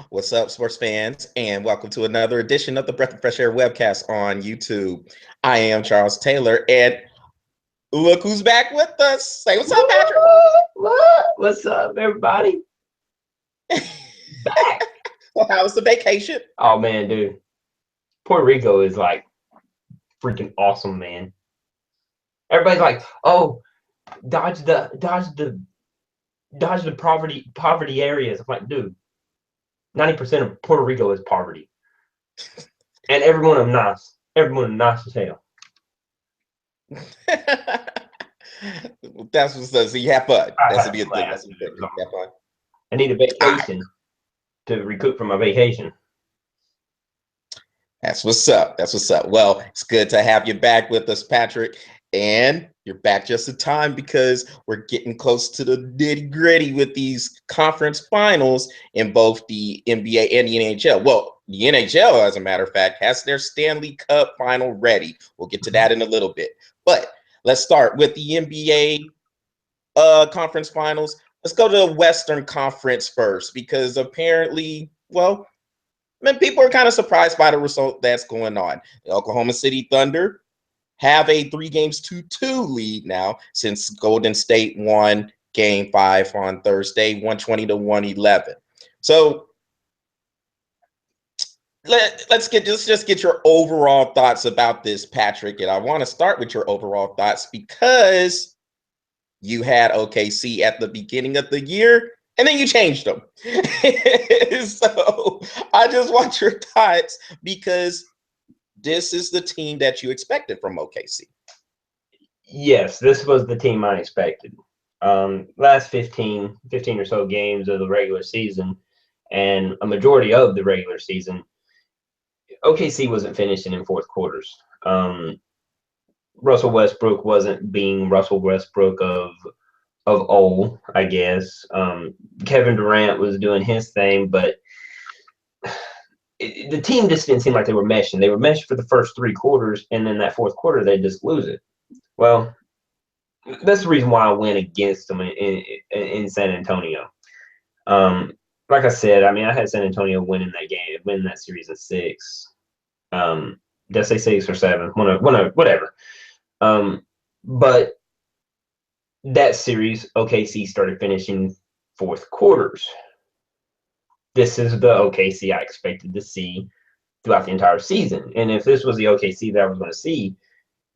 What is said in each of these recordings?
What's up, sports fans, and welcome to another edition of the Breath of Fresh Air webcast on YouTube. I am Charles Taylor, and look who's back with us. Say what's up, Patrick. What's up, everybody? Back. Well, how was the vacation? Oh man, dude. Puerto Rico is like freaking awesome, man. Everybody's like, oh, dodge the poverty areas. I'm like, dude, 90% of Puerto Rico is poverty. And everyone of nice. Everyone nice as hell. That's what's up. So you have fun. I That's had a a good thing. That's blast, a dude. good It was thing. You have awesome. fun. I need a All right. vacation to recoup from my vacation. That's what's up. That's what's up. Well, it's good to have you back with us, Patrick. And you're back just in time because we're getting close to the nitty gritty with these conference finals in both the NBA and the NHL. Well, the NHL, as a matter of fact, has their Stanley Cup final ready. We'll get to that in a little bit. But let's start with the NBA conference finals. Let's go to the Western Conference first because apparently, well, people are kind of surprised by the result that's going on. The Oklahoma City Thunder have a 3-2 lead now since Golden State won Game 5 on Thursday, 120 to 111. So let's just get your overall thoughts about this, Patrick. And I want to start with your overall thoughts because you had OKC at the beginning of the year and then you changed them. So I just want your thoughts because this is the team that you expected from OKC. Yes, this was the team I expected. Last 15 or so games of the regular season and a majority of the regular season, OKC wasn't finishing in fourth quarters. Russell Westbrook wasn't being Russell Westbrook of old, I guess. Kevin Durant was doing his thing, but the team just didn't seem like they were meshing. They were meshed for the first three quarters, and then that fourth quarter they just lose it. Well, that's the reason why I went against them in San Antonio. Um, like I said, I mean, I had San Antonio winning that game, winning that series in six. Did I say 6 or 7? Whatever. But that series, OKC started finishing fourth quarters. This is the OKC I expected to see throughout the entire season. And if this was the OKC that I was going to see,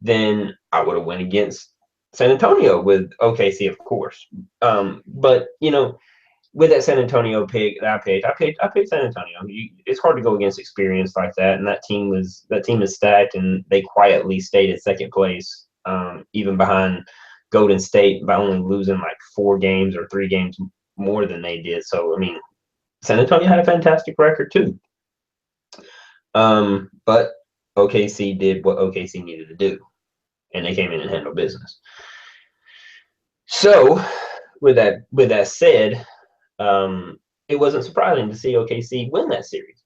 then I would have went against San Antonio with OKC, of course. But with that San Antonio pick that I picked San Antonio. It's hard to go against experience like that, and that team is stacked, and they quietly stayed at second place, even behind Golden State by only losing like 4 games or 3 games more than they did. So I mean, San Antonio had a fantastic record too. But OKC did what OKC needed to do, and they came in and handled business. So with that said, it wasn't surprising to see OKC win that series.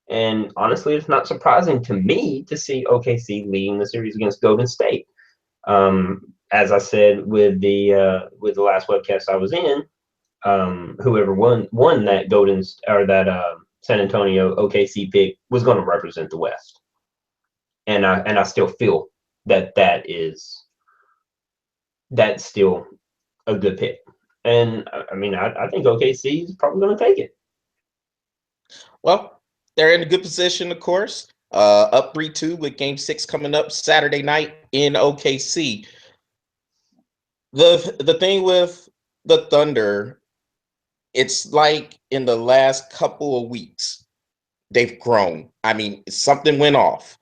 And honestly, it's not surprising to me to see OKC leading the series against Golden State. As I said with the last webcast I was in, whoever won that San Antonio OKC pick was going to represent the West, and I still feel that's still a good pick. And I mean, I think OKC is probably going to take it. Well, they're in a good position, of course. Up 3-2 with Game 6 coming up Saturday night in OKC. The thing with the Thunder, it's like in the last couple of weeks, they've grown. I mean, something went off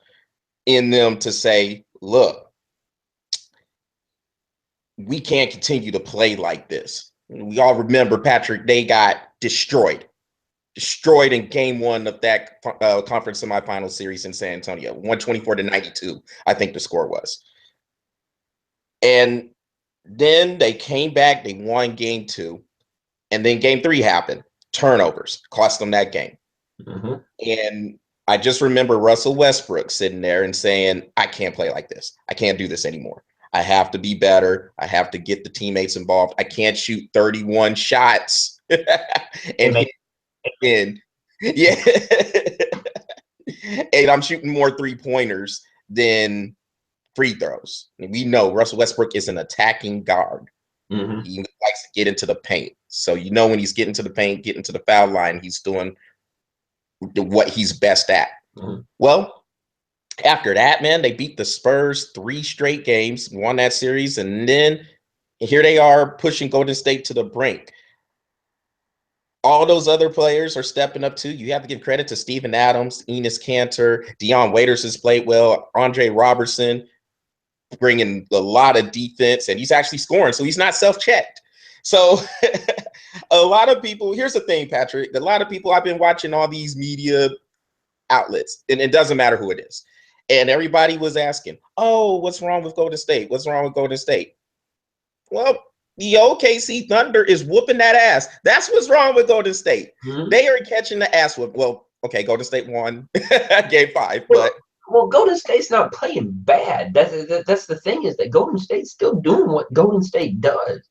in them to say, look, we can't continue to play like this. We all remember, Patrick, they got destroyed in game 1 of that conference semifinal series in San Antonio, 124 to 92, I think the score was. And then they came back, they won game 2, and then game 3 happened. Turnovers cost them that game. Mm-hmm. And I just remember Russell Westbrook sitting there and saying, I can't play like this. I can't do this anymore. I have to be better. I have to get the teammates involved. I can't shoot 31 shots and win Yeah. And I'm shooting more 3-pointers than free throws. And we know Russell Westbrook is an attacking guard. Mm-hmm. He likes to get into the paint. So when he's getting to the paint, getting to the foul line, he's doing what he's best at. Mm-hmm. Well, after that, man, they beat the Spurs 3 straight games, won that series, and then here they are pushing Golden State to the brink. All those other players are stepping up too. You have to give credit to Steven Adams, Enes Kanter, Dion Waiters has played well, Andre Robertson bringing a lot of defense, and he's actually scoring, so he's not self-checked. So a lot of people, here's the thing, Patrick, a lot of people, I've been watching all these media outlets, and it doesn't matter who it is. And everybody was asking, oh, what's wrong with Golden State? What's wrong with Golden State? Well, the OKC Thunder is whooping that ass. That's what's wrong with Golden State. Mm-hmm. They are catching the ass whoop. Well, okay, Golden State won game 5, but well, Golden State's not playing bad. That's the thing, is that Golden State's still doing what Golden State does.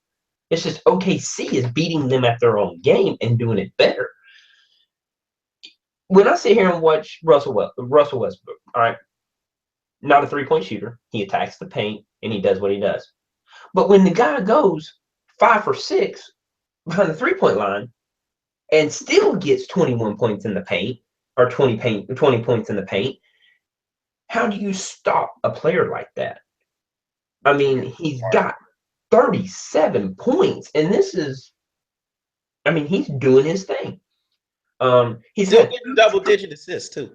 It's just OKC is beating them at their own game and doing it better. When I sit here and watch Russell Westbrook, all right, not a 3-point shooter. He attacks the paint and he does what he does. But when the guy goes 5 for 6 behind the 3-point line and still gets 21 points in the paint, or 20 points in the paint, how do you stop a player like that? I mean, he's got 37 points, and this is, I mean, he's doing his thing. He's still had getting double-digit assists too.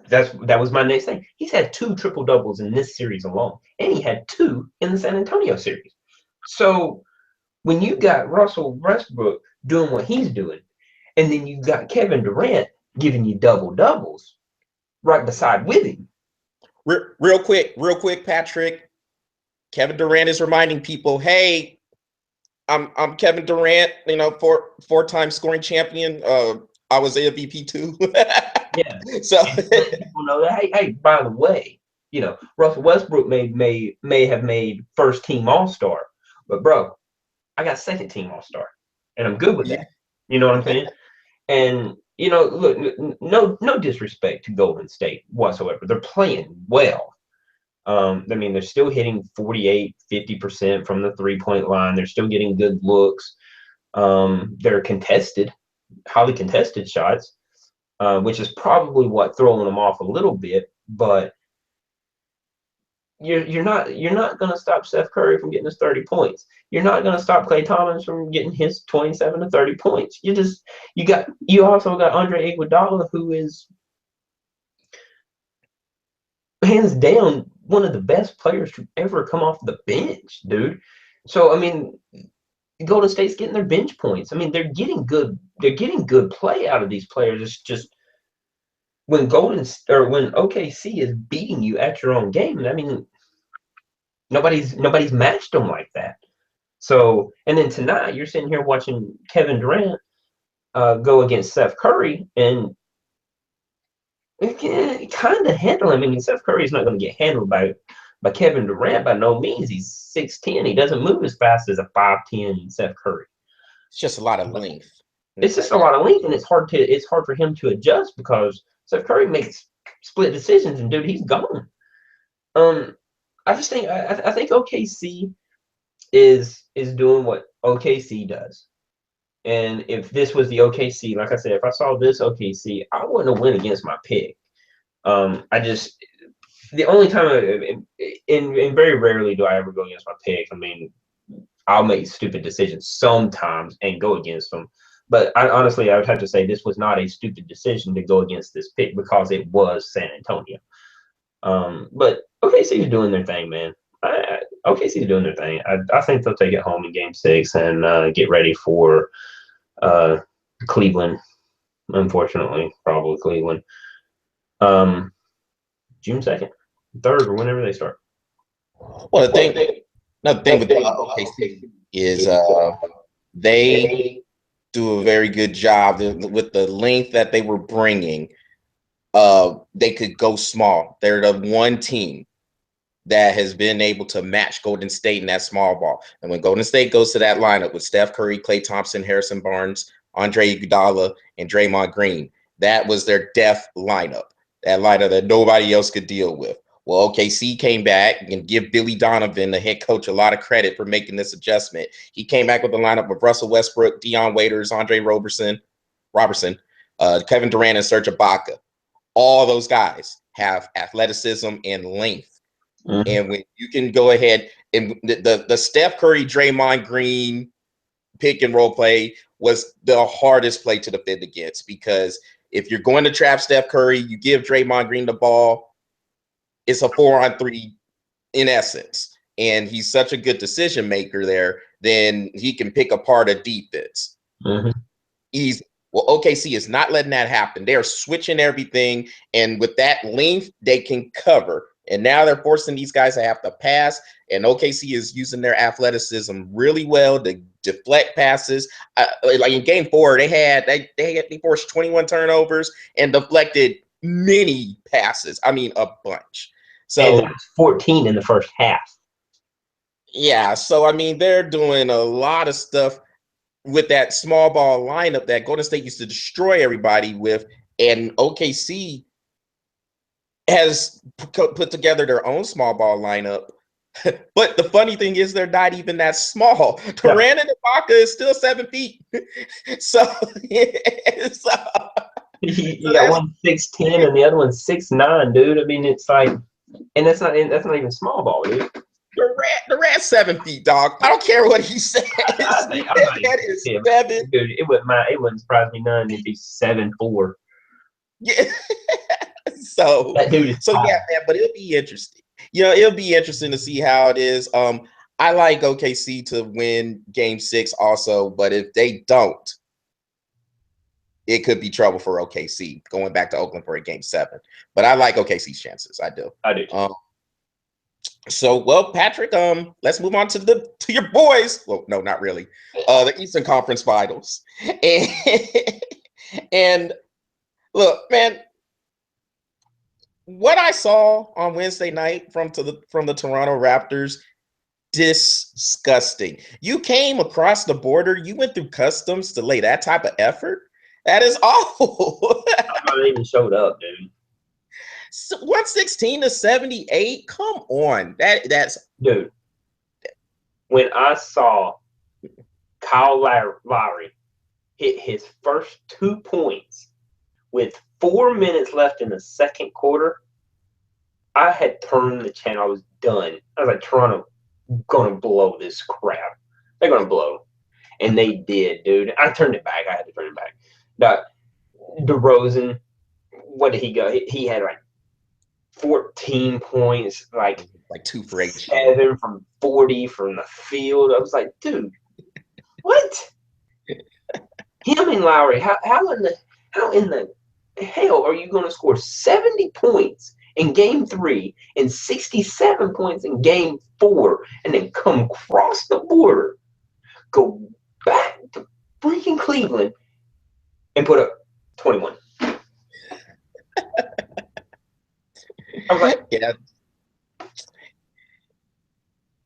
That was my next thing. He's had 2 triple doubles in this series alone, and he had 2 in the San Antonio series. So when you got Russell Westbrook doing what he's doing, and then you got Kevin Durant giving you double doubles right beside with him. Real quick, Patrick. Kevin Durant is reminding people, hey, I'm Kevin Durant, four-time scoring champion. I was MVP too. Yeah. So people know that. Hey, by the way, Russell Westbrook may have made first team All-Star, but bro, I got second team All-Star, and I'm good with that. You know what I'm saying? And look, no disrespect to Golden State whatsoever. They're playing well. I mean, they're still hitting 48, 50% from the 3-point line. They're still getting good looks. They're highly contested shots, which is probably what throwing them off a little bit. But you're not going to stop Steph Curry from getting his 30 points. You're not going to stop Klay Thomas from getting his 27 to 30 points. You also got Andre Iguodala, who is hands down one of the best players to ever come off the bench, dude. So I mean, Golden State's getting their bench points. I mean, they're getting good play out of these players. It's just when OKC is beating you at your own game, I mean, nobody's matched them like that. So, and then tonight you're sitting here watching Kevin Durant go against Steph Curry, and it kind of handle him. I mean, Steph Curry is not going to get handled by Kevin Durant by no means. He's 6'10". He doesn't move as fast as a 5'10" Steph Curry. It's just a lot of length. It's just a lot of length, and it's hard for him to adjust because Steph Curry makes split decisions, and dude, he's gone. I just think I think OKC is doing what OKC does. And if this was the OKC, like I said, if I saw this OKC, I wouldn't have went against my pick. The only time, and very rarely do I ever go against my pick. I mean, I'll make stupid decisions sometimes and go against them. But honestly, I would have to say this was not a stupid decision to go against this pick because it was San Antonio. But OKC is doing their thing, man. OKC is doing their thing. I think they'll take it home in Game 6 and get ready for Cleveland. Unfortunately, probably Cleveland. June 2nd, 3rd, or whenever they start. Well, another thing with OKC is they do a very good job with the length that they were bringing. They could go small. They're the one team that has been able to match Golden State in that small ball. And when Golden State goes to that lineup with Steph Curry, Klay Thompson, Harrison Barnes, Andre Iguodala, and Draymond Green. That was their death lineup. That lineup that nobody else could deal with. Well, OKC came back and give Billy Donovan, the head coach, a lot of credit for making this adjustment. He came back with a lineup of Russell Westbrook, Dion Waiters, Andre Roberson, Kevin Durant, and Serge Ibaka. All those guys have athleticism and length. Mm-hmm. And when you can go ahead and the Steph Curry, Draymond Green pick and roll play was the hardest play to defend against, because if you're going to trap Steph Curry, you give Draymond Green the ball, it's a 4-on-3 in essence. And he's such a good decision maker there, then he can pick apart a defense. Mm-hmm. OKC is not letting that happen. They are switching everything, and with that length, they can cover. And now they're forcing these guys to have to pass, and OKC is using their athleticism really well to deflect passes. Like in Game 4, they forced 21 turnovers and deflected many passes. I mean, a bunch. So and 14 in the first half. Yeah, so I mean, they're doing a lot of stuff with that small ball lineup that Golden State used to destroy everybody with, and OKC has put together their own small ball lineup. But the funny thing is, they're not even that small. Durant and Ibaka is still 7 feet. So you got one 6'10" and the other one 6'9", dude. I mean, it's like, and that's not even small ball, dude. Durant's 7 feet, dog. I don't care what he says. That is 7. Dude, it wouldn't surprise me none if he's 7'4". Yeah. So that dude is tall. Yeah, man, but it'll be interesting. It'll be interesting to see how it is. I like OKC to win Game 6 also, but if they don't, it could be trouble for OKC going back to Oakland for a Game 7. But I like OKC's chances. I do. So, well, Patrick, let's move on to your boys. Well, no, not really. The Eastern Conference Finals. And look, man, what I saw on Wednesday night from the Toronto Raptors, disgusting. You came across the border, you went through customs to lay that type of effort. That is awful. I even showed up, dude. 116-78. Come on, that's dude. When I saw Kyle Lowry hit his first 2 points with 4 minutes left in the second quarter, I had turned the channel. I was done. I was like, Toronto gonna blow this crap. They're gonna blow, and they did, dude. I turned it back. I had to turn it back. DeRozan, what did he go? He had like 14 points, like 2 for 8, 7 from 40 from the field. I was like, dude, what? Him and Lowry, how in the hell are you going to score 70 points in Game 3 and 67 points in Game 4, and then come across the border, go back to freaking Cleveland, and put up 21? I was like, yeah.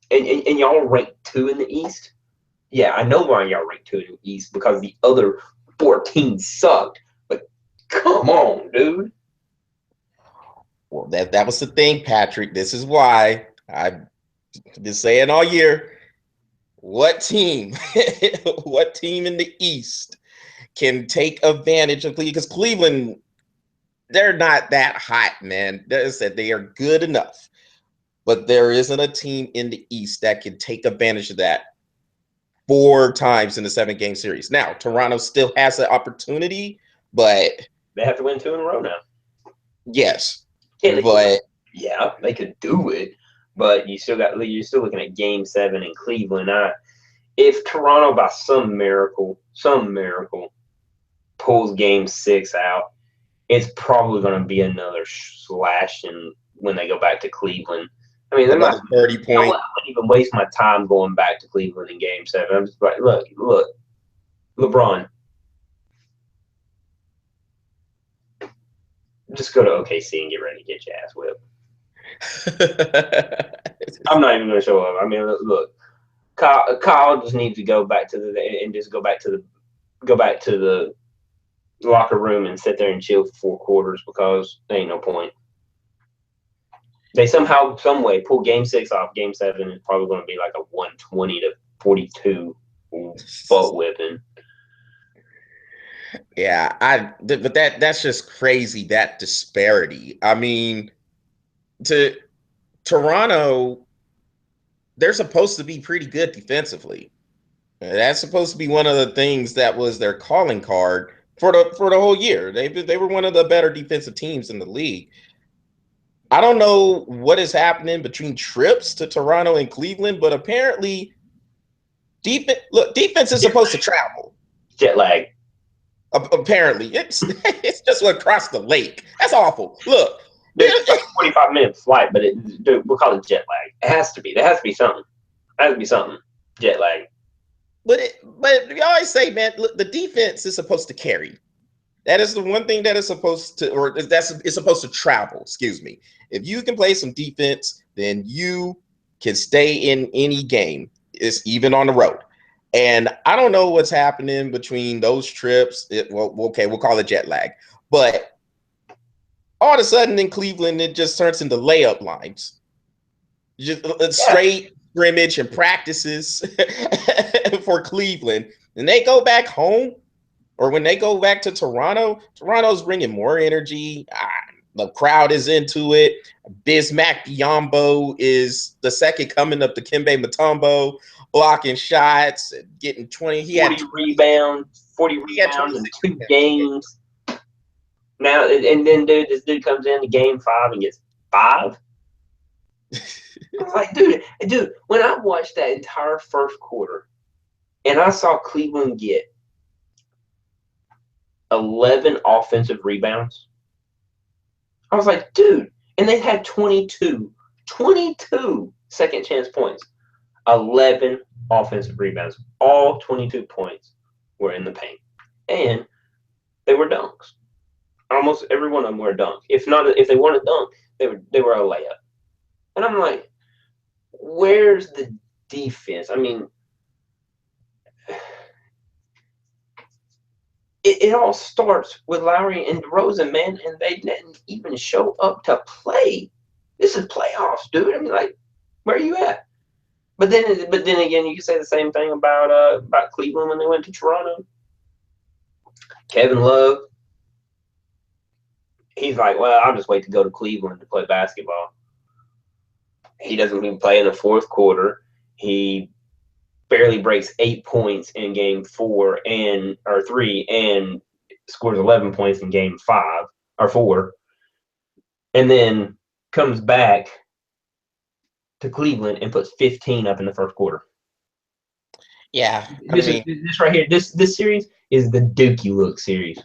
And y'all ranked 2 in the East? Yeah, I know why y'all ranked 2 in the East, because the other 14 sucked. But come on, dude. Well, that was the thing, Patrick. This is why I've been saying all year, what team in the East can take advantage of Cleveland? Because Cleveland, they're not that hot, man. They are good enough. But there isn't a team in the East that can take advantage of that 4 times in the 7-game series. Now, Toronto still has the opportunity, but they have to win 2 in a row now. Yes. But yeah, they could do it. But you're still looking at Game 7 in Cleveland. If Toronto by some miracle pulls Game 6 out, it's probably going to be another slash when they go back to Cleveland. I mean, they're not 30 points. I wouldn't even waste my time going back to Cleveland in Game 7. I'm just like, look, LeBron, just go to OKC and get ready to get your ass whipped. I'm not even going to show up. I mean, look, Kyle just needs to go back to the go back to the locker room and sit there and chill for 4 quarters because there ain't no point. They somehow, some way, pull Game 6 off. Game 7 is probably going to be like a 120-42 butt whipping. Yeah, but that's just crazy, that disparity. I mean, to Toronto, they're supposed to be pretty good defensively. That's supposed to be one of the things that was their calling card for the whole year. They were one of the better defensive teams in the league. I don't know what is happening between trips to Toronto and Cleveland, but apparently defense is supposed to travel. Jet lag. Apparently, it's just across the lake. That's awful. Look, it's like a 45-minute flight, but we'll call it jet lag. It has to be. There has to be something. There has to be something. Jet lag. But we always say, man, look, the defense is supposed to carry. That is the one thing that is supposed to, or it's supposed to travel. Excuse me. If you can play some defense, then you can stay in any game. It's even on the road. And I don't know what's happening between those trips. Okay, we'll call it jet lag. But all of a sudden in Cleveland, it just turns into layup lines. Just straight scrimmage and practices for Cleveland. And they go back home, or when they go back to Toronto, Toronto's bringing more energy. The crowd is into it. Bismack Biyombo is the second coming of Dikembe Mutombo, blocking shots and getting 20. He 40 had 20 rebounds. 40 rebounds in 2 games. Now and then, dude, this dude comes into game 5 and gets 5. I was like, dude, when I watched that entire first quarter, and I saw Cleveland get 11 offensive rebounds, I was like, dude, and they had 22 second chance points, 11 offensive rebounds, all 22 points were in the paint, and they were dunks. Almost every one of them were a dunk. If they weren't a dunk, they were a layup. And I'm like, where's the defense? I mean, it all starts with Lowry and DeRozan, man, and they didn't even show up to play. This is playoffs, dude. I mean, like, where are you at? But then again, you can say the same thing about Cleveland when they went to Toronto. Kevin Love, he's like, well, I'll just wait to go to Cleveland to play basketball. He doesn't even play in the fourth quarter. He barely breaks 8 points in game 3 and scores 11 points in game 5 or 4, and then comes back to Cleveland and puts 15 up in the first quarter. Yeah, this right here, this series is the Dookie look series.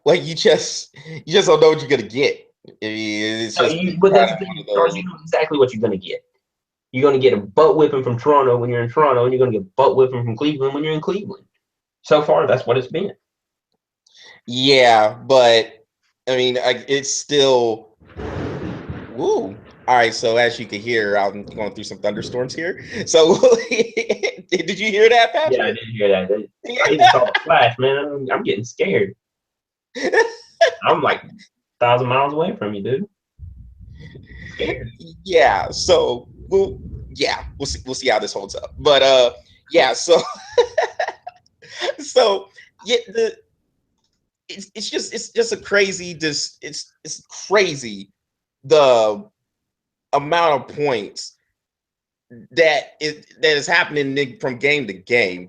Well, you just don't know what you're gonna get. It's just you know exactly what you're gonna get. You're going to get a butt whipping from Toronto when you're in Toronto, and you're going to get butt whipping from Cleveland when you're in Cleveland. So far, that's what it's been. Yeah, but I mean, it's still. Woo. All right, so as you can hear, I'm going through some thunderstorms here. So, did you hear that, Patrick? Yeah, I did hear that. I even saw the flash, man. I'm getting scared. I'm like 1,000 miles away from you, dude. Scared. Yeah. So, we'll see how this holds up. But yeah. So, yeah. It's just a crazy. It's crazy the amount of points that is happening from game to game.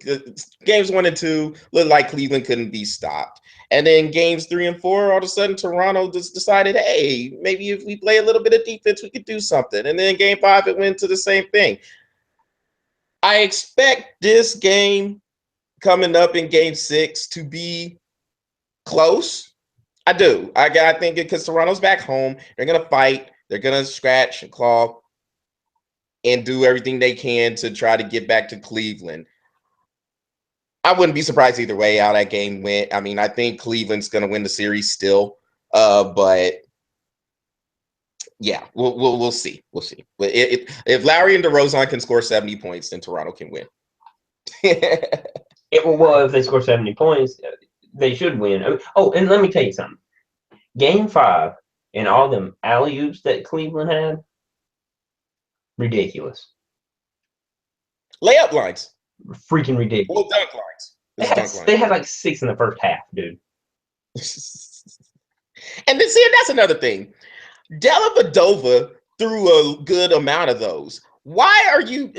Games 1 and 2 looked like Cleveland couldn't be stopped, and then games 3 and 4, all of a sudden Toronto just decided, hey, maybe if we play a little bit of defense, we could do something. And then game 5, it went to the same thing. I expect this game coming up in game 6 to be close. I do. I think because Toronto's back home, they're gonna fight, they're gonna scratch and claw and do everything they can to try to get back to Cleveland. I wouldn't be surprised either way how that game went. I mean, I think Cleveland's going to win the series still, but yeah, we'll see. We'll see. If Lowry and DeRozan can score 70 points, then Toronto can win. Well, if they score 70 points, they should win. Oh, and let me tell you something. Game 5 and all them alley-oops that Cleveland had, ridiculous. Layup lines. Freaking ridiculous. Well, dunk lines. It's dunk They lines. had like 6 in the first half, dude. And then, see, that's another thing. Dellavedova threw a good amount of those. Why are you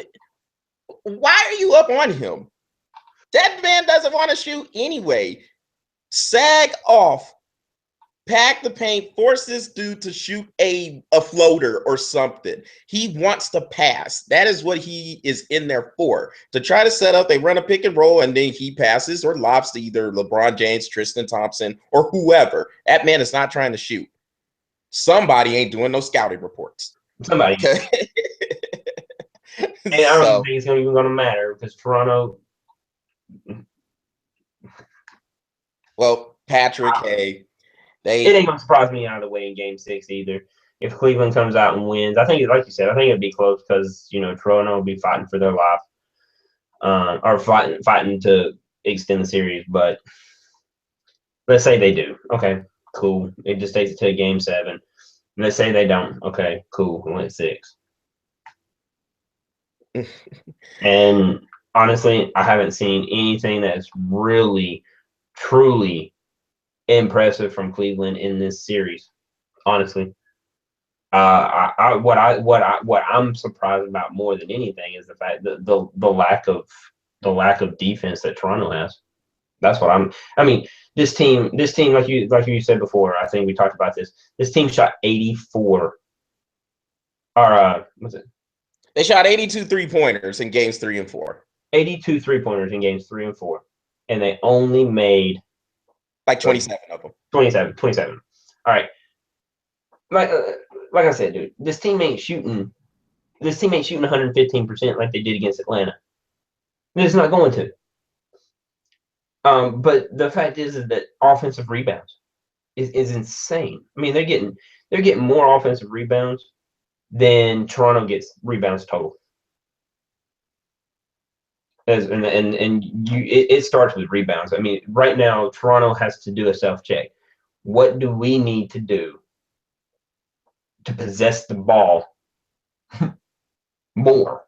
up on him? That man doesn't want to shoot anyway. Sag off. Pack the paint, force this dude to shoot a floater or something. He wants to pass. That is what he is in there for. To try to set up, they run a pick and roll, and then he passes or lobs to either LeBron James, Tristan Thompson, or whoever. That man is not trying to shoot. Somebody ain't doing no scouting reports. Somebody. Okay. And I don't even think it's even going to matter because Toronto. Well, Patrick, hey, it ain't going to surprise me out of the way in Game 6 either. If Cleveland comes out and wins, I think, like you said, I think it'd be close because Toronto will be fighting for their life, or fighting to extend the series. But let's say they do. Okay, cool. It just takes it to Game 7. Let's say they don't. Okay, cool. We went 6. And honestly, I haven't seen anything that's really, truly impressive from Cleveland in this series. Honestly, what I'm surprised about more than anything is the fact that the lack of defense that Toronto has. That's what I mean, this team, like you said before, I think we talked about this. This team shot 84. Or what's it? They shot 82 3-pointers in games 3 and 4. 82 3-pointers in games 3 and 4, and they only made like 27 of them. 27. All right. Like I said, dude, this team ain't shooting 115% like they did against Atlanta. It's not going to. But the fact is that offensive rebounds is insane. I mean, they're getting more offensive rebounds than Toronto gets rebounds total. It starts with rebounds. I mean, right now Toronto has to do a self-check. What do we need to do to possess the ball more?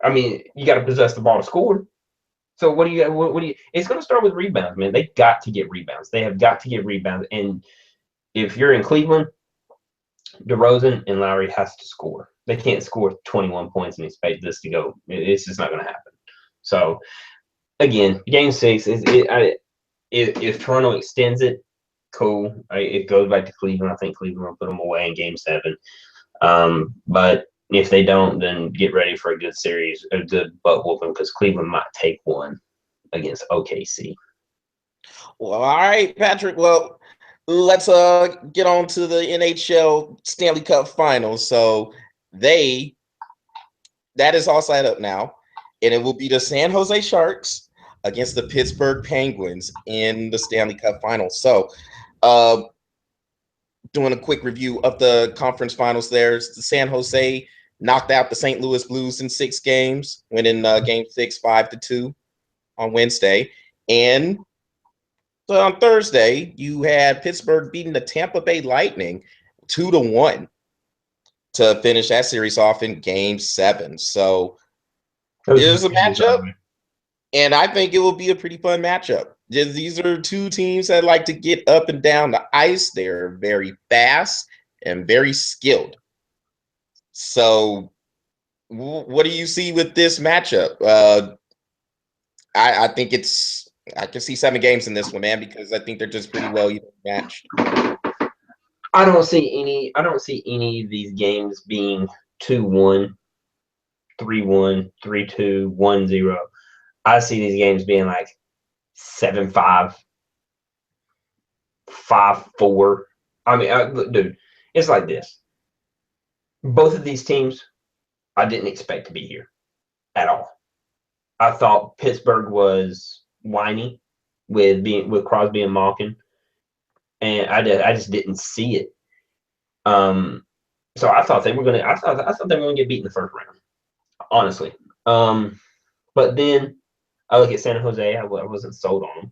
I mean, you got to possess the ball to score. So what do you? It's going to start with rebounds, man. They got to get rebounds. They have got to get rebounds. And if you're in Cleveland, DeRozan and Lowry has to score. They can't score 21 points and expect this to go. It's just not going to happen. So again, Game 6 if Toronto extends it, cool. It goes back to Cleveland. I think Cleveland will put them away in Game 7. But if they don't, then get ready for a good series, a good butt whooping, because Cleveland might take one against OKC. Well, all right, Patrick. Well, let's get on to the NHL Stanley Cup Finals. So that is all set up now, and it will be the San Jose Sharks against the Pittsburgh Penguins in the Stanley Cup Finals. So, doing a quick review of the conference finals there. The San Jose knocked out the St. Louis Blues in 6 games, winning Game 6 5-2 on Wednesday. And so on Thursday, you had Pittsburgh beating the Tampa Bay Lightning 2-1 to finish that series off in Game 7. So there's a matchup, and I think it will be a pretty fun matchup. These are two teams that like to get up and down the ice. They're very fast and very skilled. So what do you see with this matchup? I think I can see 7 games in this one, man, because I think they're just pretty well matched. I don't see any of these games being 2-1, 3-1, 3-2, 1-0. I see these games being like 7-5, 5-4. I mean, dude, it's like this. Both of these teams, I didn't expect to be here at all. I thought Pittsburgh was whiny with Crosby and Malkin, and I just didn't see it. So I thought they were gonna. I thought they were gonna get beat in the first round, honestly. But then I look at San Jose. I wasn't sold on them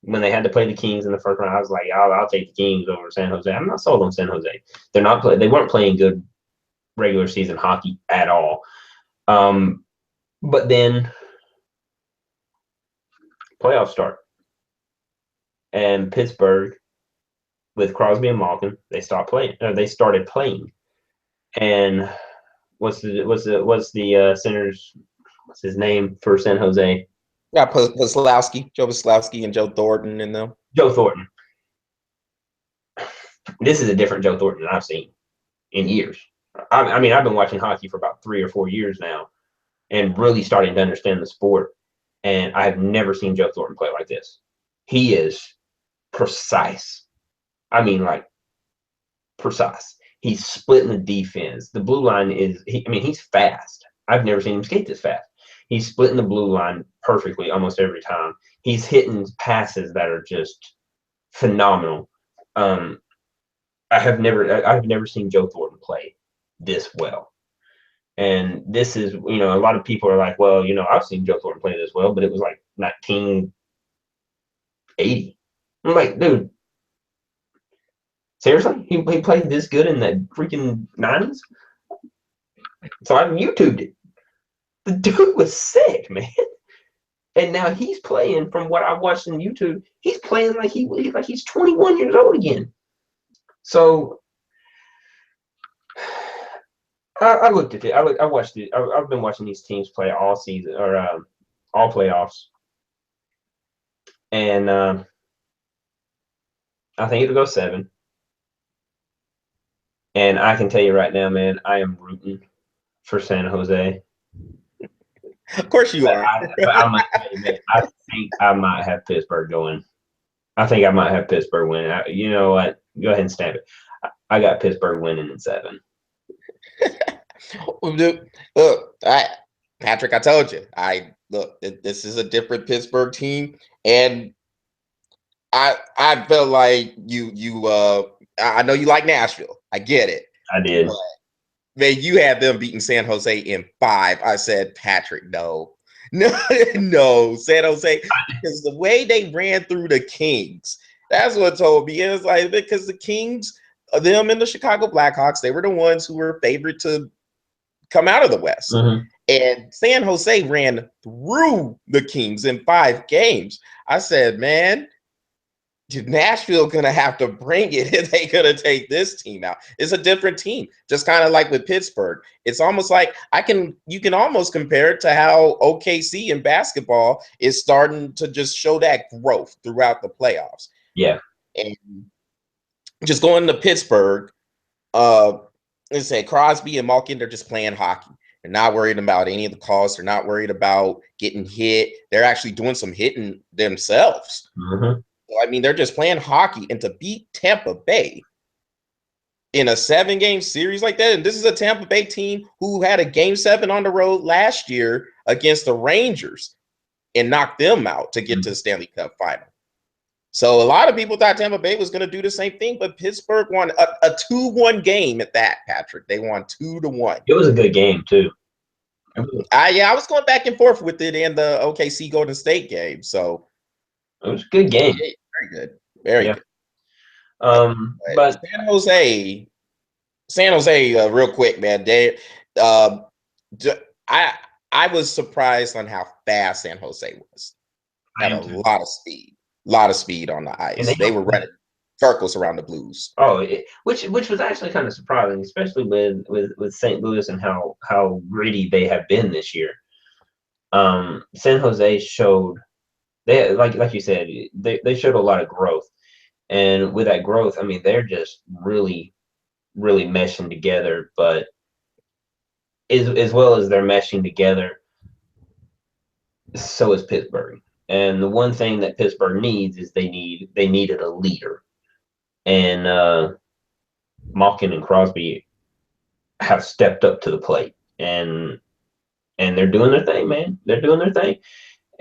when they had to play the Kings in the first round. I was like, I'll take the Kings over San Jose. I'm not sold on San Jose. They weren't playing good regular season hockey at all. But then playoffs start, and Pittsburgh with Crosby and Malkin, they started playing. And what's the center's, what's his name for San Jose? Yeah, Joe Vaslowski, and Joe Thornton in them. Joe Thornton. This is a different Joe Thornton than I've seen in years. I mean, I've been watching hockey for about 3 or 4 years now, and really starting to understand the sport. And I have never seen Joe Thornton play like this. He is precise. I mean, like, precise. He's splitting the defense. The blue line he's fast. I've never seen him skate this fast. He's splitting the blue line perfectly almost every time. He's hitting passes that are just phenomenal. I've never seen Joe Thornton play this well. And this is, a lot of people are like, well, I've seen Joe Thornton play this well, but it was like 1980. I'm like, dude, seriously? He played this good in the freaking 90s? So I YouTubed it. The dude was sick, man. And now he's playing, from what I watched on YouTube, he's playing like he's 21 years old again. So I looked at it. I watched it. I've been watching these teams play all season, or all playoffs. And I think it'll go 7. And I can tell you right now, man, I am rooting for San Jose. Of course you are. But I'm gonna tell you, man, I think I might have Pittsburgh going. I think I might have Pittsburgh winning. You know what? Go ahead and stamp it. I got Pittsburgh winning in 7. Look, Patrick, I told you. This is a different Pittsburgh team, and I felt like I know you like Nashville. I get it. I did. But, man, you had them beating San Jose in 5. I said, Patrick, no, San Jose, because the way they ran through the Kings, that's what told me. It was like, because the Kings, them and the Chicago Blackhawks, they were the ones who were favored to come out of the West. Mm-hmm. And San Jose ran through the Kings in 5 games. I said, man, Nashville gonna have to bring it if they gonna take this team out. It's a different team, just kind of like with Pittsburgh. It's almost like you can almost compare it to how OKC in basketball is starting to just show that growth throughout the playoffs. Yeah, and just going to Pittsburgh, let's say Crosby and Malkin, they're just playing hockey. They're not worried about any of the calls. They're not worried about getting hit. They're actually doing some hitting themselves. Mm-hmm. I mean, they're just playing hockey, and to beat Tampa Bay in a 7-game series like that, and this is a Tampa Bay team who had a Game 7 on the road last year against the Rangers and knocked them out to get to the Stanley Cup final. So a lot of people thought Tampa Bay was going to do the same thing, but Pittsburgh won a 2-1 game at that, Patrick. They won 2-1. It was a good game, too. I was going back and forth with it in the OKC Golden State game, so it was a good game. Very good. Very good. But San Jose, real quick, man. I was surprised on how fast San Jose was. Had a lot of speed on the ice. They were running circles around the Blues. Oh, which was actually kind of surprising, especially with St. Louis and how gritty they have been this year. San Jose showed. They, like you said, they showed a lot of growth, and with that growth, I mean, they're just really, really meshing together. But as well as they're meshing together, so is Pittsburgh. And the one thing that Pittsburgh needs is they needed a leader, and Malkin and Crosby have stepped up to the plate, and they're doing their thing, man. They're doing their thing.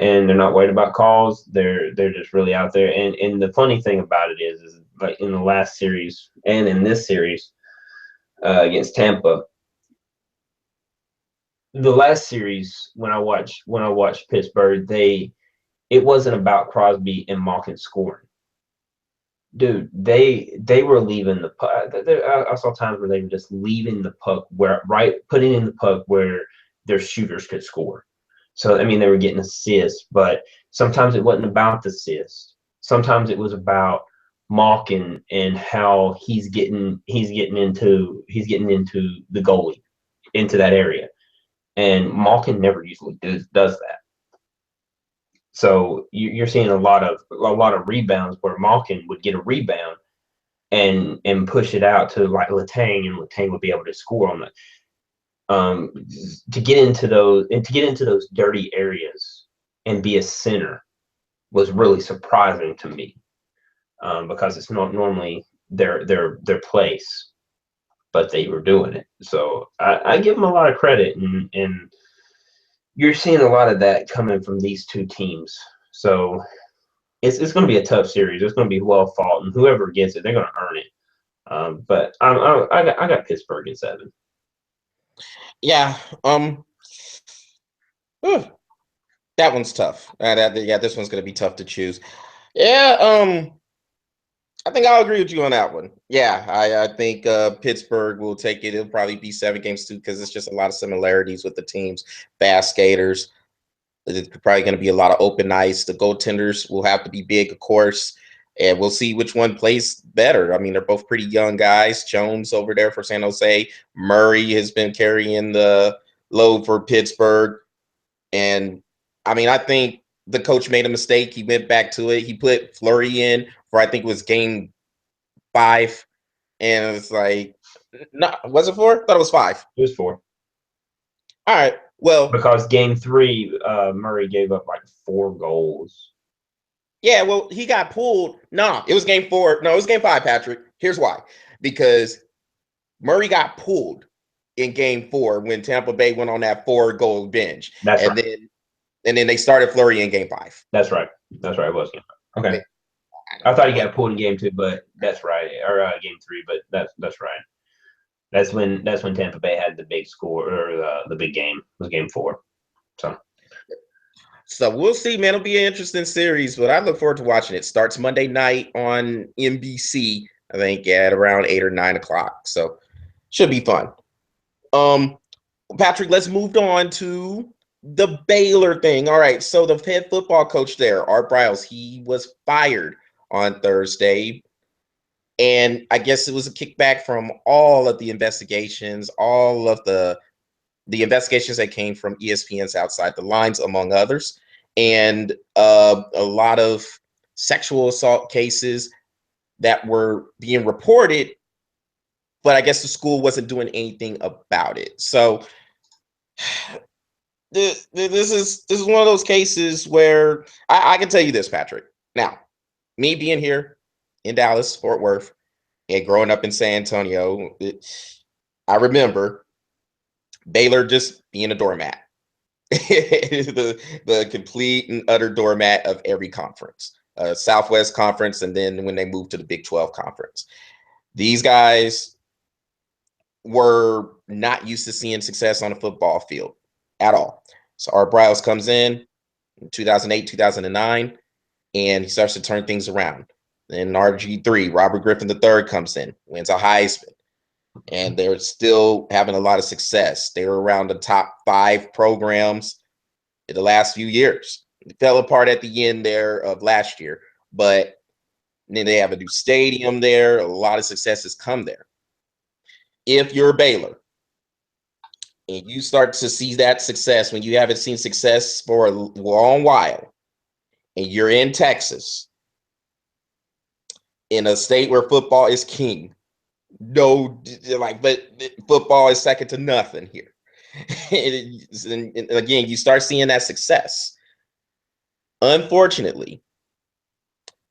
And they're not worried about calls. They're just really out there. And the funny thing about it is like in the last series and in this series against Tampa, the last series when I watched Pittsburgh, it wasn't about Crosby and Malkin scoring. Dude, they were leaving the puck. I saw times where they were just leaving the puck putting in the puck where their shooters could score. So I mean, they were getting assists, but sometimes it wasn't about the assist. Sometimes it was about Malkin and how he's getting into the goalie, into that area, and Malkin never usually does that. So you're seeing a lot of rebounds where Malkin would get a rebound and push it out to like Letang, and Letang would be able to score on that. Um, to get into those dirty areas and be a center was really surprising to me, because it's not normally their place, but they were doing it. So I give them a lot of credit, and you're seeing a lot of that coming from these two teams. So it's going to be a tough series. It's going to be well fought, and whoever gets it, they're going to earn it. But I got Pittsburgh in 7. Yeah. Whew, that one's tough. Yeah, this one's gonna be tough to choose. Yeah. I think I'll agree with you on that one. Yeah, I think Pittsburgh will take it. It'll probably be 7 games too, because it's just a lot of similarities with the teams. Fast skaters. It's probably going to be a lot of open ice. The goaltenders will have to be big, of course, and we'll see which one plays better. I mean, they're both pretty young guys. Jones over there for San Jose. Murray has been carrying the load for Pittsburgh. And I mean, I think the coach made a mistake. He went back to it. He put Fleury in for, I think it was game 5. And it's like, no, was it 4? I thought it was 5. It was 4 All right. Well, because game 3, Murray gave up like 4 goals. yeah, well, he got pulled. No, it was game 4. No, it was game 5, Patrick. Here's why. Because Murray got pulled in game 4 when Tampa Bay went on that 4-goal binge. That's And right. then they started Fleury in game 5. That's right. That's right. It was game 5. Okay. Wait, I thought he what? got pulled in game 2, but that's right. Or game 3, but that's right. That's when Tampa Bay had the big score, or the big game. It was game 4. So So we'll see, man. It'll be an interesting series, but I look forward to watching it. Starts Monday night on NBC, I think, at around 8 or 9 o'clock. So should be fun. Um, Patrick, let's move on to the Baylor thing. All right. So the head football coach there, Art Briles, he was fired on Thursday. And I guess it was a kickback from all of the investigations, all of the investigations that came from ESPN's Outside the Lines, among others, and a lot of sexual assault cases that were being reported, but I guess the school wasn't doing anything about it. So this is one of those cases where I can tell you this, Patrick. Now, me being here in Dallas, Fort Worth, and growing up in San Antonio, I remember Baylor just being a doormat. the complete and utter doormat of every conference, Southwest Conference, and then when they moved to the Big 12 Conference. These guys were not used to seeing success on a football field at all. So Art Briles comes in 2008, 2009, and he starts to turn things around. Then RG3, Robert Griffin III comes in, wins a Heisman, and they're still having a lot of success. They were around the top 5 programs in the last few years. It fell apart at the end there of last year, but then they have a new stadium there. A lot of success has come there. If you're Baylor and you start to see that success when you haven't seen success for a long while, and you're in Texas, in a state where football is king, no, like, but football is second to nothing here. And again, you start seeing that success. Unfortunately,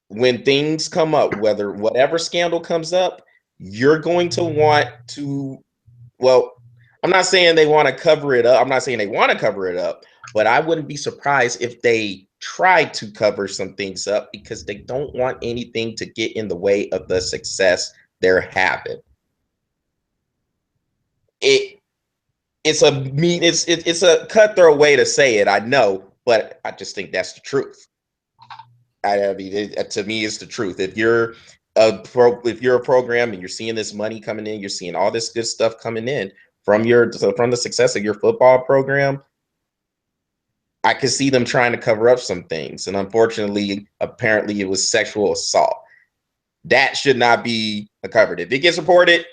when things come up, whatever scandal comes up, you're going to want to, well, I'm not saying they want to cover it up. I'm not saying they want to cover it up, but I wouldn't be surprised if they try to cover some things up because they don't want anything to get in the way of the success they're having. It it's a cutthroat way to say it, I know, but I just think that's the truth. I mean, to me, it's the truth. If you're a program and you're seeing this money coming in, you're seeing all this good stuff coming in from the success of your football program, I could see them trying to cover up some things. And unfortunately, apparently, it was sexual assault. That should not be covered. If it gets reported,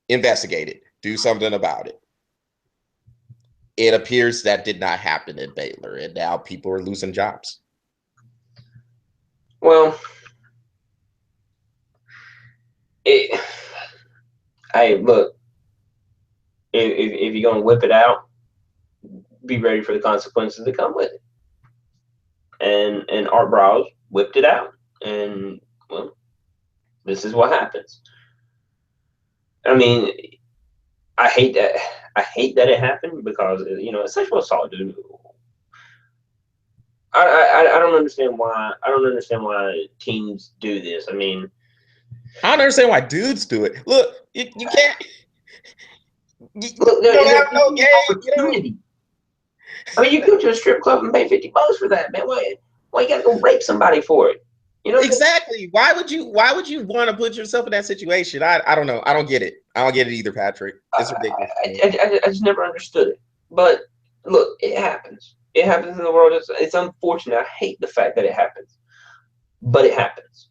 investigate it. Do something about it. It appears that did not happen at Baylor, and now people are losing jobs. Well, hey, look, if you're gonna whip it out, be ready for the consequences that come with it. And Art Browse whipped it out, and well, this is what happens. I mean, I hate that. I hate that it happened because it's sexual assault, dude. I don't understand why. I don't understand why teams do this. I mean, I don't understand why dudes do it. Look, you can't. Look, You don't have no game. opportunity. I mean, you go to a strip club and pay $50 for that, man. Why you gotta go rape somebody for it? Exactly. Why would you want to put yourself in that situation? I don't know. I don't get it. I don't get it either, Patrick. It's ridiculous. I just never understood it. But look, it happens. It happens in the world. It's unfortunate. I hate the fact that it happens, but it happens.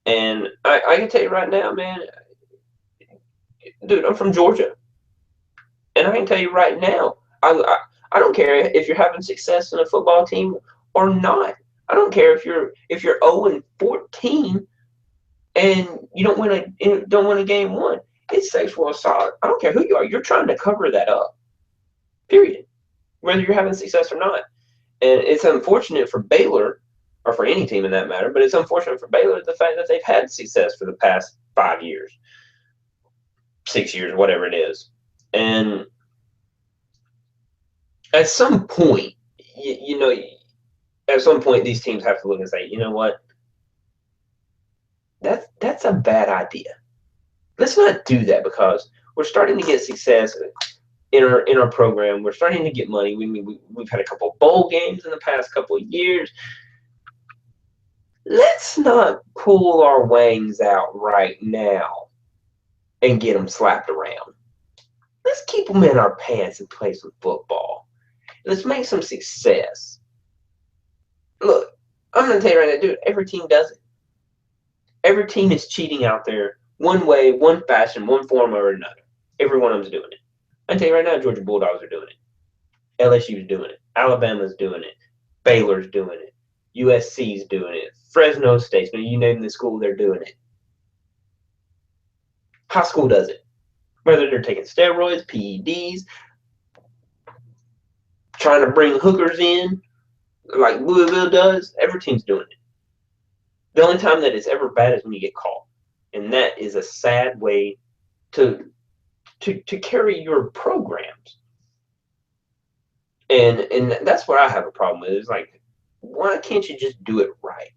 And I can tell you right now, man, dude, I'm from Georgia, and I can tell you right now, I don't care if you're having success in a football team or not. I don't care if you're 0-14 and you don't win a game one. It's sexual assault. I don't care who you are. You're trying to cover that up. Period. Whether you're having success or not. And it's unfortunate for Baylor, or for any team in that matter, but it's unfortunate for Baylor the fact that they've had success for the past 5 years, 6 years, whatever it is. And at some point, at some point, these teams have to look and say, you know what? That's a bad idea. Let's not do that because we're starting to get success in our program. We're starting to get money. We've had a couple of bowl games in the past couple of years. Let's not pull our wangs out right now and get them slapped around. Let's keep them in our pants and play some football. Let's make some success. Look, I'm going to tell you right now, dude, every team does it. Every team is cheating out there one way, one fashion, one form or another. Every one of them's doing it. I tell you right now, Georgia Bulldogs are doing it. LSU's doing it. Alabama's doing it. Baylor's doing it. USC's doing it. Fresno State's, you name the school, they're doing it. High school does it. Whether they're taking steroids, PEDs, trying to bring hookers in, like Louisville does, every team's doing it. The only time that it's ever bad is when you get caught. And that is a sad way to carry your programs. And that's what I have a problem with. It's like, why can't you just do it right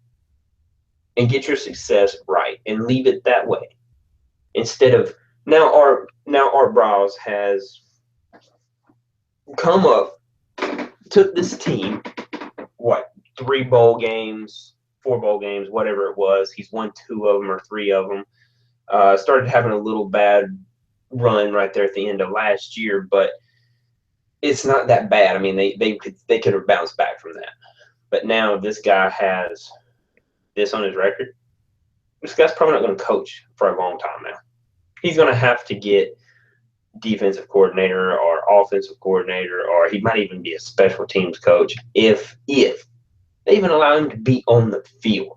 and get your success right and leave it that way? Instead of now Art Browse has come up, took this team, 3 bowl games, 4 bowl games, whatever it was. He's won 2 of them or 3 of them. Started having a little bad run right there at the end of last year, but it's not that bad. I mean, they could have bounced back from that. But now this guy has this on his record. This guy's probably not going to coach for a long time now. He's going to have to get defensive coordinator or offensive coordinator, or he might even be a special teams coach if they even allow him to be on the field.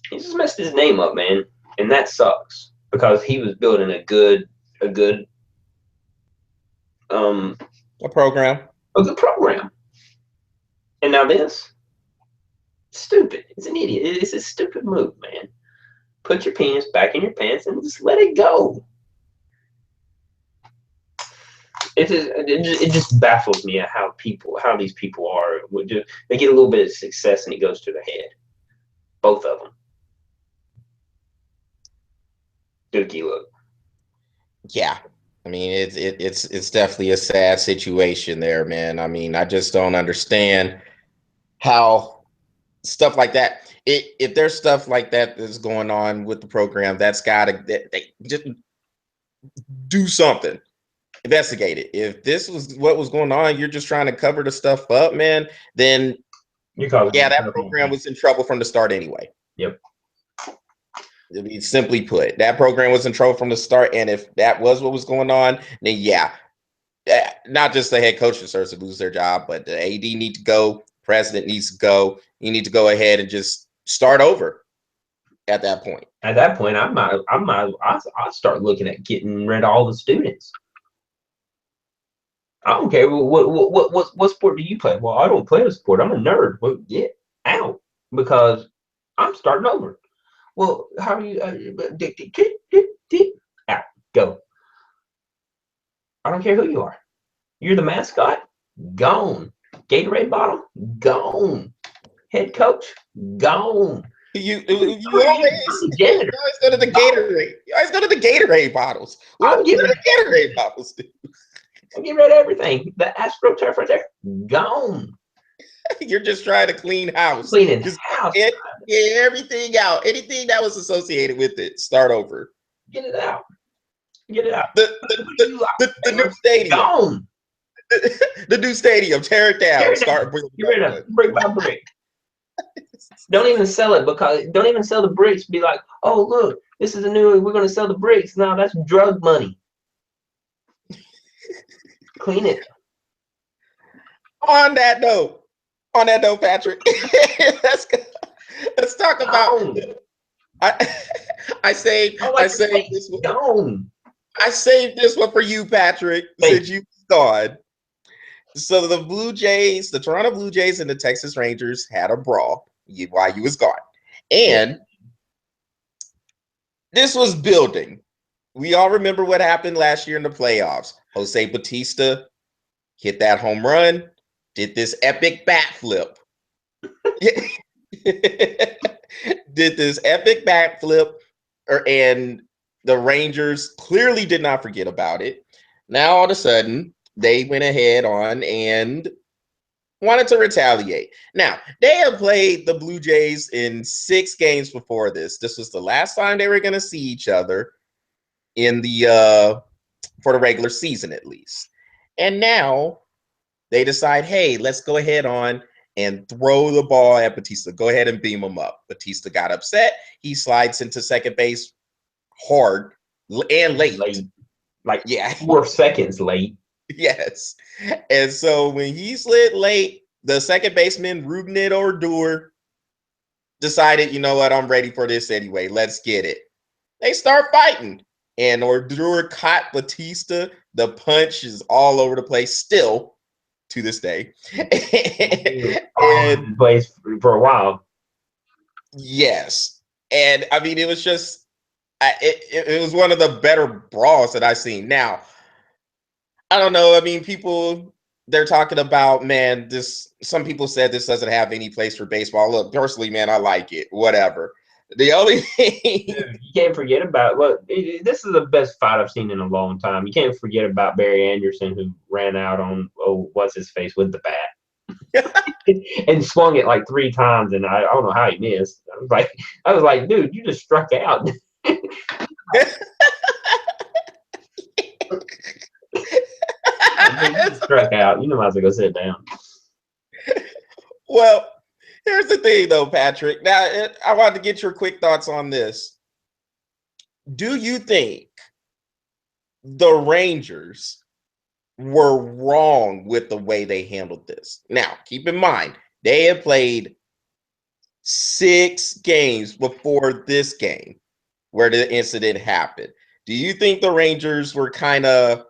He just messed his name up, man, and that sucks because he was building a good program. A good program. And now this, stupid. It's an idiot. It's a stupid move, man. Put your penis back in your pants and just let it go. It just baffles me at how these people are. They get a little bit of success and it goes to their head. Both of them. Dookie look. Yeah. I I mean, it's definitely a sad situation there, man. I mean, I just don't understand how stuff like that. If there's stuff like that that's going on with the program, that's gotta they just do something. Investigate it. If this was what was going on, you're just trying to cover the stuff up, man, then You call yeah, it that program was in trouble from the start anyway. Yep. I mean, simply put, that program was in trouble from the start. And if that was what was going on, then yeah, not just the head coach deserves to lose their job, but the AD need to go, president needs to go. You need to go ahead and just start over at that point. At that point, I start looking at getting rid of all the students. I don't care what sport do you play? Well, I don't play a sport. I'm a nerd. Well, get out because I'm starting over. Well, how do you out go? I don't care who you are. You're the mascot. Gone. Gatorade bottle. Gone. Head coach. Gone. You always Janitor. go to the Gatorade. You always go to the Gatorade bottles. What are the Gatorade bottles do? I'm getting rid of everything. The AstroTurf right there, gone. You're just trying to clean house. Cleaning Just house. get everything out. Anything that was associated with it, start over. Get it out. Get it out. The new stadium. Gone. The new stadium. Tear it down. Tear it Start down. Get rid of it. Brick by brick. Don't even sell it because don't even sell the bricks. Be like, oh look, this is a new. We're gonna sell the bricks. No, that's drug money. Clean it. On that note, Patrick, let's talk about. I saved this one. Gone. I saved this one for you, Patrick, since you gone. So the Toronto Blue Jays and the Texas Rangers had a brawl while you was gone. And this was building. We all remember what happened last year in the playoffs. Jose Bautista hit that home run, did this epic bat flip. Did this epic bat flip, and the Rangers clearly did not forget about it. Now, all of a sudden, they went ahead on and wanted to retaliate. Now, they have played the Blue Jays in 6 games before this. This was the last time they were going to see each other in the for the regular season, at least. And now they decide, hey, let's go ahead on and throw the ball at Bautista. Go ahead and beam him up. Bautista got upset. He slides into second base hard and late. Like 4 seconds late. Yes. And so when he slid late, the second baseman, Rougned Odor, decided, you know what, I'm ready for this anyway. Let's get it. They start fighting. And Odor caught Bautista. The punch is all over the place still to this day. And plays for a while. Yes. And I mean, it was just, it was one of the better brawls that I've seen. Now, I don't know. I mean, they're talking about, man, some people said this doesn't have any place for baseball. Look, personally, man, I like it. Whatever. The only thing you can't forget about this is the best fight I've seen in a long time. You can't forget about Barry Anderson, who ran out on what's his face with the bat and swung it like 3 times, and I don't know how he missed. I was like, dude, you just struck out. Struck out. You know, might as well go sit down. Well, here's the thing, though, Patrick. Now, I wanted to get your quick thoughts on this. Do you think the Rangers were wrong with the way they handled this? Now, keep in mind, they had played 6 games before this game where the incident happened. Do you think the Rangers were kind of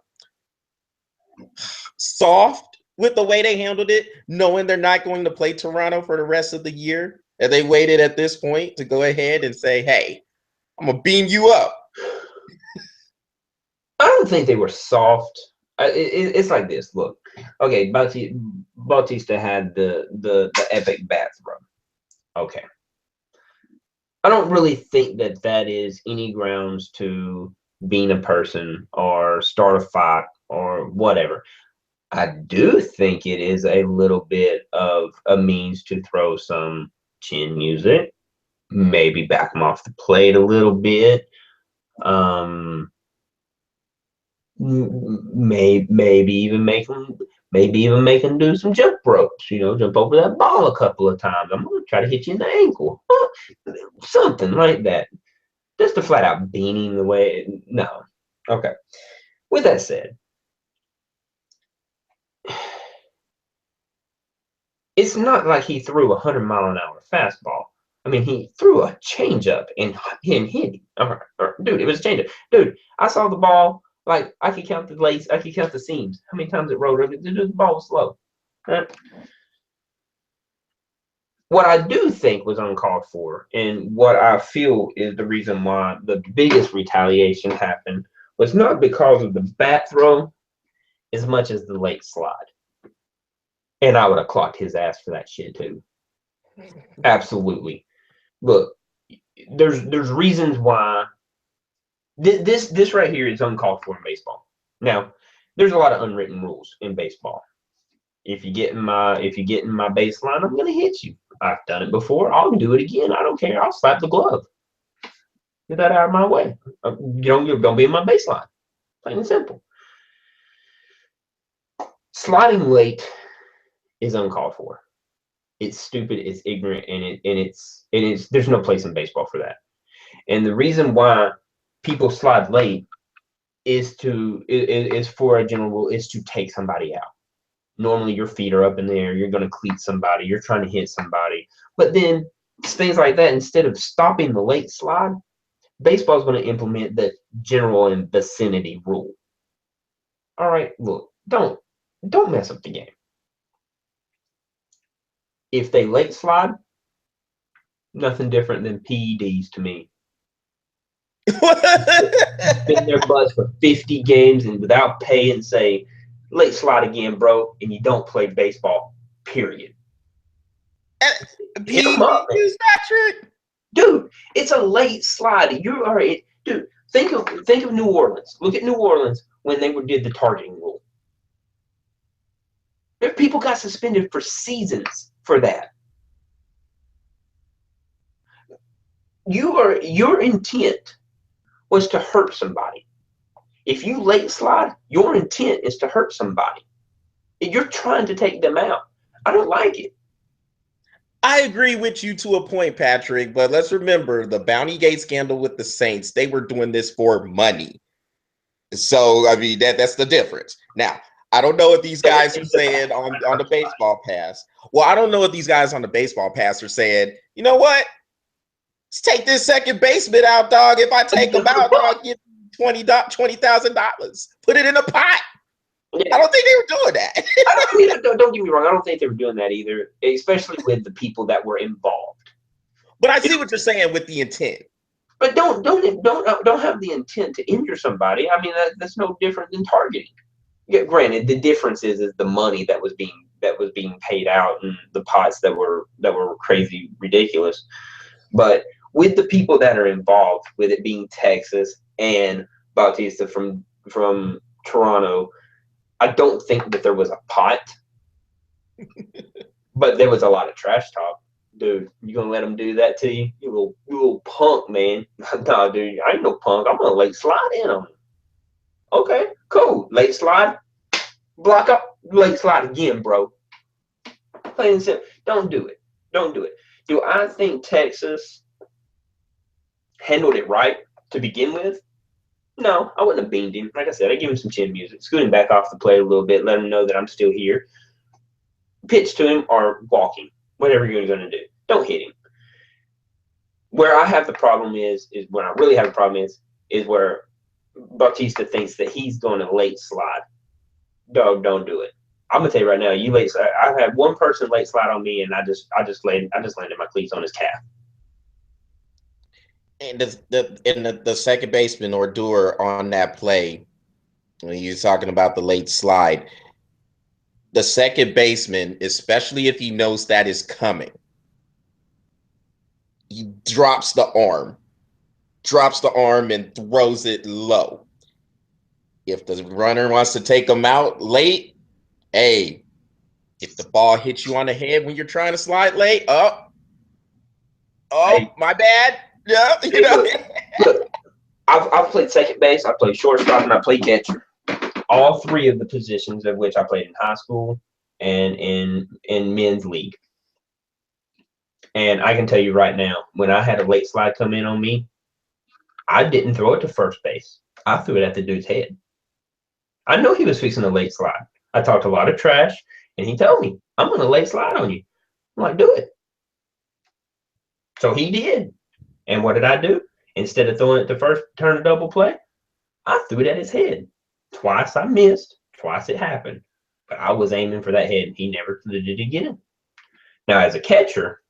soft with the way they handled it, knowing they're not going to play Toronto for the rest of the year? And they waited at this point to go ahead and say, hey, I'm going to beam you up. I don't think they were soft. It's like this. Look, okay, Bautista had the epic bat throw. Okay. I don't really think that is any grounds to being a person or start a fight or whatever. I do think it is a little bit of a means to throw some chin music, maybe back them off the plate a little bit. Maybe even make them do some jump ropes. Jump over that ball a couple of times. I'm gonna try to hit you in the ankle, something like that. Just to flat out beaning the way. No, okay. With that said, it's not like he threw 100-mile-an-hour fastball. I mean, he threw a changeup and hit him. Dude, it was a changeup. Dude, I saw the ball. Like, I could count the laces. I could count the seams. How many times it rolled over? The ball was slow. What I do think was uncalled for, and what I feel is the reason why the biggest retaliation happened, was not because of the bat throw as much as the late slide. And I would have clocked his ass for that shit too. Absolutely. Look, there's reasons why this right here is uncalled for in baseball. Now, there's a lot of unwritten rules in baseball. If you get in my baseline, I'm gonna hit you. I've done it before. I'll do it again. I don't care. I'll slap the glove. Get that out of my way. Don't be in my baseline. Plain and simple. Sliding late is uncalled for. It's stupid. It's ignorant, and it's there's no place in baseball for that. And the reason why people slide late is for a general rule, is to take somebody out. Normally your feet are up in the air, you're going to cleat somebody, you're trying to hit somebody. But then things like that, instead of stopping the late slide, baseball is going to implement the general and vicinity rule. All right, look, don't mess up the game. If they late slide, nothing different than PEDs to me. Been their buzz for 50 games and without pay and say, late slide again, bro, and you don't play baseball, period. Hit them up, man. Patrick. Dude, it's a late slide. You're all right. Dude, think of New Orleans. Look at New Orleans when they did the targeting rule. People got suspended for seasons for that. Your intent was to hurt somebody. If you late slide, your intent is to hurt somebody. You're trying to take them out. I don't like it. I agree with you to a point, Patrick, but let's remember the Bounty Gate scandal with the Saints. They were doing this for money. So, I mean, that's the difference. Now, I don't know if these guys are saying on the baseball pass. Well, I don't know if these guys on the baseball pass are saying, you know what? Let's take this second baseman out, dog. If I take him out, I'll get $20,000. Put it in a pot. Yeah. I don't think they were doing that. Don't get me wrong. I don't think they were doing that either, especially with the people that were involved. But I see what you're saying with the intent. But don't have the intent to injure somebody. I mean, that's no different than targeting. Yeah, granted, the difference is the money that was being paid out and the pots that were crazy ridiculous. But with the people that are involved, with it being Texas and Bautista from Toronto, I don't think that there was a pot, but there was a lot of trash talk. Dude, you gonna let them do that to you? You little punk, man. Nah, dude, I ain't no punk. I'm gonna late slide in on him. Okay, cool. Late slide. Block up. Late slide again, bro. Plain and simple. Don't do it. Don't do it. Do I think Texas handled it right to begin with? No, I wouldn't have beamed him. Like I said, I give him some chin music, scoot him back off the plate a little bit, let him know that I'm still here. Pitch to him or walking, whatever you're going to do. Don't hit him. Where I have the problem is when I really have a problem is where Bautista thinks that he's going to late slide. Dog, don't do it. I'm gonna tell you right now, you late slide. I've had one person late slide on me, and I just landed my cleats on his calf. And the second baseman or doer on that play, when you're talking about the late slide, the second baseman, especially if he knows that is coming, he drops the arm. drops the arm and throws it low. If the runner wants to take him out late, hey, if the ball hits you on the head when you're trying to slide late, Hey, my bad. Yeah, hey, look, I've played second base, I played shortstop, and I played catcher. All three of the positions of which I played in high school and in men's league. And I can tell you right now, when I had a late slide come in on me, I didn't throw it to first base. I threw it at the dude's head. I know he was fixing a late slide. I talked a lot of trash, and he told me, I'm going to late slide on you. I'm like, do it. So he did. And what did I do? Instead of throwing it to first, turn a double play, I threw it at his head. Twice I missed. Twice it happened. But I was aiming for that head, and he never did it again. Now, as a catcher,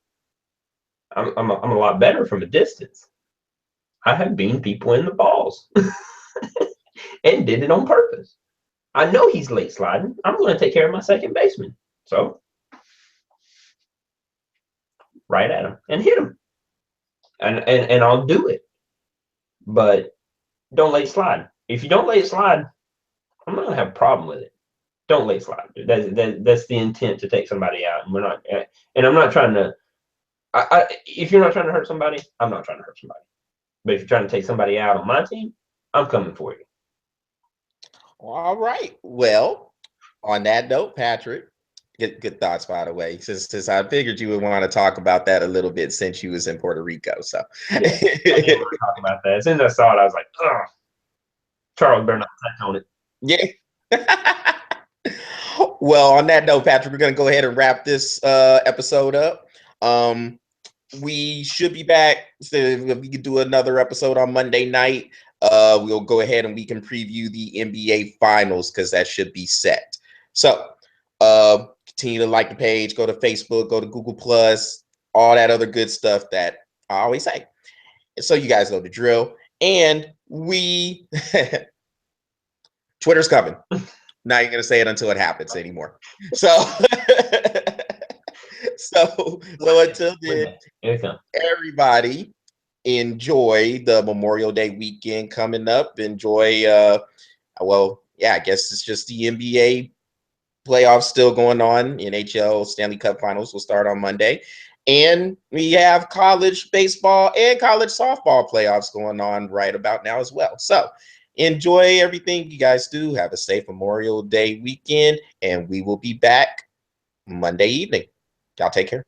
I'm a lot better from a distance. I have beamed people in the balls and did it on purpose. I know he's late sliding. I'm going to take care of my second baseman. So, right at him and hit him. And I'll do it. But don't late slide. If you don't late slide, I'm not going to have a problem with it. Don't late slide. That's the intent, to take somebody out. And we're not. And I'm not trying to. If you're not trying to hurt somebody, I'm not trying to hurt somebody. But if you're trying to take somebody out on my team, I'm coming for you. All right. Well, on that note, Patrick, good thoughts, by the way. Since I figured you would want to talk about that a little bit since you was in Puerto Rico. So Yeah, I didn't want to talk about that. As soon as I saw it, I was like, oh, Charles better not touch on it. Yeah. Well, on that note, Patrick, we're gonna go ahead and wrap this episode up. We should be back. So we could do another episode on Monday night. We'll go ahead and we can preview the NBA finals because that should be set. So continue to like the page, go to Facebook, go to Google Plus, all that other good stuff that I always say. So you guys know the drill. And we Twitter's coming. Not even gonna say it until it happens anymore. So so until then, everybody enjoy the Memorial Day weekend coming up. Enjoy I guess it's just the NBA playoffs still going on. NHL Stanley Cup Finals will start on Monday. And we have college baseball and college softball playoffs going on right about now as well. So enjoy everything you guys do. Have a safe Memorial Day weekend, and we will be back Monday evening. Y'all take care.